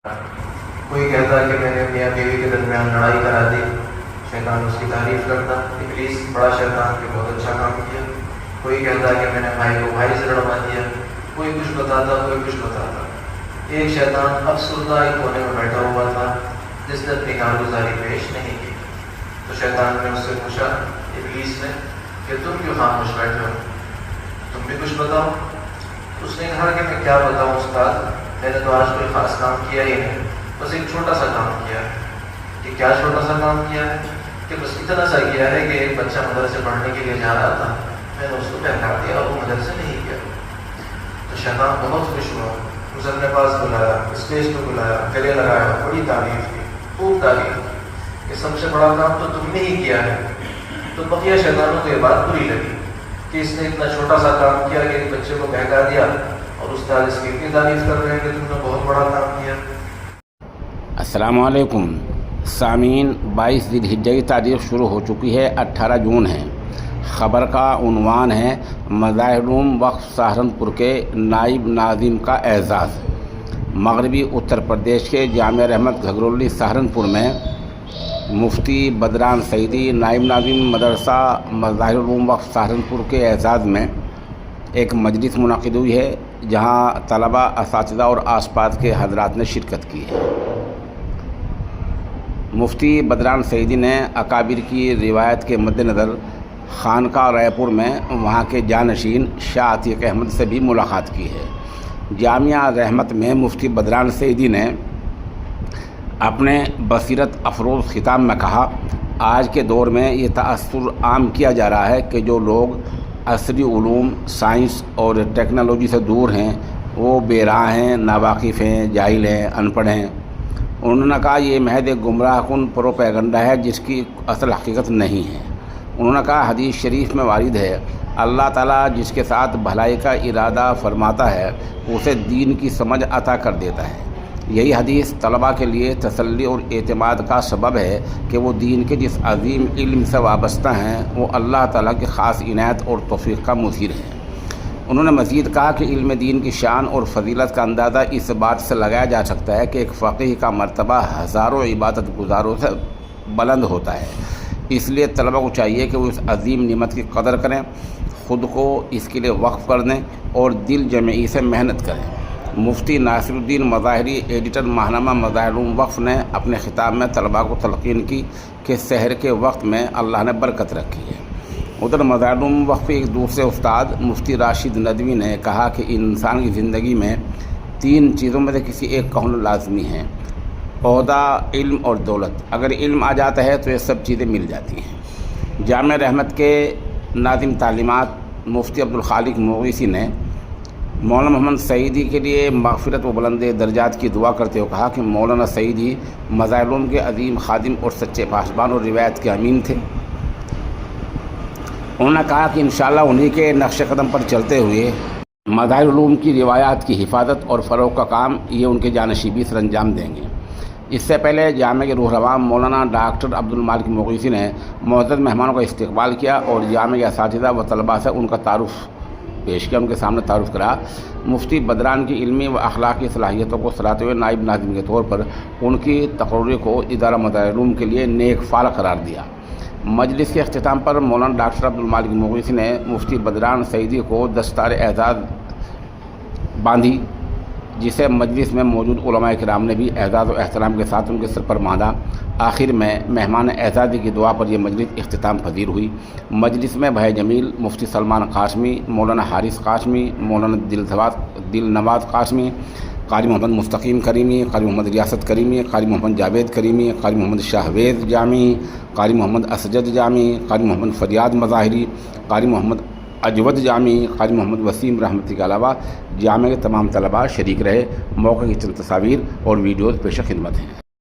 کوئی کہتا کہ میں نے میاں بیوی کے درمیان لڑائی کرا دی، شیطان اس کی تعریف کرتا، ابلیس بڑا شیطان کہ بہت اچھا کام کیا۔ کوئی کہتا کہ میں نے بھائی کو بھائی سے لڑوا دیا، کوئی کچھ بتاتا، کوئی کچھ بتاتا۔ ایک شیطان افسردہ ایک کونے میں بیٹھا ہوا تھا جس نے اپنی کارگزاری پیش نہیں کی۔ تو شیطان نے اس سے پوچھا، ابلیس نے، کہ تم کیوں خاموش بیٹھے ہو، تم بھی کچھ بتاؤ۔ اس نے کہا کہ میں کیا بتاؤں استاد، میں نے تو آج کوئی خاص کام کیا ہی نہیں، بس ایک چھوٹا سا کام کیا ہے۔ کہ کیا چھوٹا سا کام کیا ہے؟ کہ بس اتنا سا کیا ہے کہ ایک بچہ مدرسے پڑھنے کے لیے جا رہا تھا، میں نے اس کو بہکا دیا اور وہ مدرسے نہیں گیا۔ تو شیطان بہت خوش ہوا، اسے اپنے پاس بلایا، اسٹیج پہ بلایا، گلے لگایا، بڑی تعریف کی، خوب تعریف کی کہ سب سے بڑا کام تو تم نے ہی کیا ہے۔ تو بقیہ شیطانوں کو یہ بات بری لگی کہ اس نے اتنا چھوٹا سا کام کیا کہ ایک بچے کو بہکا دیا، اور استاد اس کی اتنی تعریف کر رہے ہیں کہ تم نے بہت بڑا کام کیا۔ السلام علیکم سامعین، 22 ذی الحجہ کی تاریخ شروع ہو چکی ہے، 18 جون ہے۔ خبر کا عنوان ہے مظاہر العلوم وقف سہارنپور کے نائب ناظم کا اعزاز۔ مغربی اتر پردیش کے جامعہ رحمت گھگرولي سہارنپور میں مفتی بدران سعیدی نائب ناظم مدرسہ مظاہر العلوم وقف سہارنپور کے اعزاز میں ایک مجلس منعقد ہوئی ہے، جہاں طلباء، اساتذہ اور آس پاس کے حضرات نے شرکت کی ہے۔ مفتی بدران سعیدی نے اکابر کی روایت کے مد نظر خانقاہ رائے پور میں وہاں کے جانشین شاہ عتیق احمد سے بھی ملاقات کی ہے۔ جامعہ رحمت میں مفتی بدران سعیدی نے اپنے بصیرت افروز خطاب میں کہا، آج کے دور میں یہ تأثر عام کیا جا رہا ہے کہ جو لوگ عصری علوم، سائنس اور ٹیکنالوجی سے دور ہیں وہ بے راہ ہیں، ناواقف ہیں، جاہل ہیں، ان پڑھ ہیں۔ انہوں نے کہا یہ محض ایک گمراہ کن پروپیگنڈا ہے جس کی اصل حقیقت نہیں ہے۔ انہوں نے کہا حدیث شریف میں وارد ہے، اللہ تعالیٰ جس کے ساتھ بھلائی کا ارادہ فرماتا ہے اسے دین کی سمجھ عطا کر دیتا ہے۔ یہی حدیث طلباء کے لیے تسلی اور اعتماد کا سبب ہے کہ وہ دین کے جس عظیم علم سے وابستہ ہیں وہ اللہ تعالیٰ کی خاص عنایت اور توفیق کا مظہر ہیں۔ انہوں نے مزید کہا کہ علم دین کی شان اور فضیلت کا اندازہ اس بات سے لگایا جا سکتا ہے کہ ایک فقیہ کا مرتبہ ہزاروں عبادت گزاروں سے بلند ہوتا ہے۔ اس لیے طلباء کو چاہیے کہ وہ اس عظیم نعمت کی قدر کریں، خود کو اس کے لیے وقف کر دیں اور دل جمعی سے محنت کریں۔ مفتی ناصر الدین مظاہری، ایڈیٹر ماہنامہ مظاہر العلوم وقف، نے اپنے خطاب میں طلباء کو تلقین کی کہ سحر کے وقت میں اللہ نے برکت رکھی ہے۔ ادھر مظاہر العلوم وقف کے ایک دوسرے استاد مفتی راشد ندوی نے کہا کہ انسان کی زندگی میں 3 چیزوں میں سے کسی ایک کا ہونا لازمی ہے، عہدہ، علم اور دولت۔ اگر علم آ جاتا ہے تو یہ سب چیزیں مل جاتی ہیں۔ جامعہ رحمت کے ناظم تعلیمات مفتی عبدالخالق مغیثی نے مولانا محمد سعیدی کے لیے مغفرت و بلند درجات کی دعا کرتے ہوئے کہا کہ مولانا سعیدی مظاہر العلوم کے عظیم خادم اور سچے پاسبان اور روایت کے امین تھے۔ انہوں نے کہا کہ انشاءاللہ انہی کے نقش قدم پر چلتے ہوئے مظاہر العلوم کی روایات کی حفاظت اور فروغ کا کام یہ ان کے جانشینی سر انجام دیں گے۔ اس سے پہلے جامعہ کے روح رواں مولانا ڈاکٹر عبدالمالک مغیثی نے معزز مہمانوں کا استقبال کیا اور جامعہ کے اساتذہ و طلباء سے ان کا تعارف پیش کیا، ان کے سامنے تعارف کرا۔ مفتی بدران کی علمی و اخلاقی صلاحیتوں کو سراہتے ہوئے نائب ناظم کے طور پر ان کی تقرری کو ادارہ مظاہر العلوم کے لیے نیک فعل قرار دیا۔ مجلس کے اختتام پر مولانا ڈاکٹر عبدالمالک مغیثی نے مفتی بدران سعیدی کو دستار اعزاز باندھی، جسے مجلس میں موجود علماء کرام نے بھی اعزاز و احترام کے ساتھ ان کے سر پر باندھا۔ آخر میں مہمان اعزازی کی دعا پر یہ مجلس اختتام پذیر ہوئی۔ مجلس میں بھائی جمیل، مفتی سلمان قاسمی، مولانا حارث قاسمی، مولانا دل نواز قاسمی، قاری محمد مستقیم کریمی، قاری محمد ریاست کریمی، قاری محمد جاوید کریمی، قاری محمد شاہویز جامی، قاری محمد اسجد جامی، قاری محمد فریاد مظاہری، قاری محمد اجود جامی، قاری محمد وسیم رحمتی کے علاوہ جامعہ کے تمام طلباء شریک رہے۔ موقع کی چند تصاویر اور ویڈیوز پیش خدمت ہیں۔